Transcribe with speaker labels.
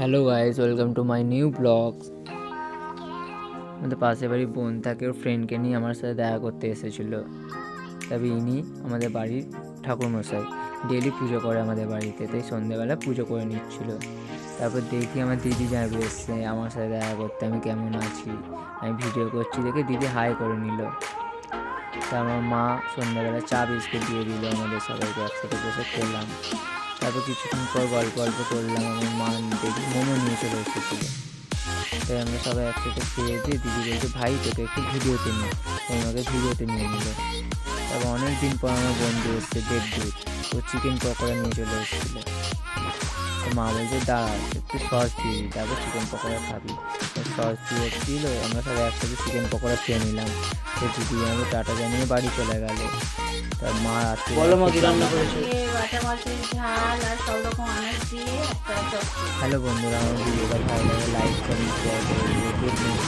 Speaker 1: Hello guys, welcome to my new blogs. আমাদের পাশে বাড়ি বোন থাকে, ওর ফ্রেন্ডকে নিয়ে আমার সাথে দেখা করতে এসেছিলো। তবে ইনি আমাদের বাড়ির ঠাকুরমশাই, ডেলি পুজো করে আমাদের বাড়িতে, তাই সন্ধ্যেবেলা পুজো করে নিচ্ছিল। তারপর দেখি আমার দিদি যাবে এসছে আমার সাথে দেখা করতে, আমি কেমন আছি, আমি ভিডিও করছি দেখে দিদি হাই করে নিল। তা আমার মা সন্ধ্যাবেলা চা বিস্কুট দিয়ে দিল, আমাদের সবাইকে একসাথে বসে খেলাম। তারপর কিছুক্ষণ পর গল্প করলাম, আমার মা দেখি মোমো নিয়ে চলে এসেছিলো। তাই আমরা সবাই একসাথে খেয়ে দিয়ে দিদি বলছে, ভাই তোকে একটু ভিডিওতে নিই, আমাকে ভিডিওতে নিয়ে নিল। তারপর অনেক দিন পর আমার বন্ধু এসছে দেবদূত, ও চিকেন পকোড়া নিয়ে চলে এসেছিলো। তো মা বলছে দাঁড়া একটু সস দিয়ে দিই, তারপর চিকেন পকোড়া খাবি। সস দিয়ে দিল, আমরা সবাই একসাথে চিকেন পকোড়া খেয়ে নিলাম। তো দিদি আমাকে টাটা জানিয়ে বাড়ি চলে গেল। তার মা রাত্রে
Speaker 2: বলো মা কি রান্না
Speaker 3: দিয়ে
Speaker 2: করেছো?
Speaker 3: বাটা মাছের ঝাল আর সব রকম আনাজ দিয়ে একটা চচ্চড়ি।
Speaker 1: হ্যালো বন্ধুরা, আমার ভিডিওটা ভালো লাগে লাইক করুন, শেয়ার করুন, গুড নিউজ।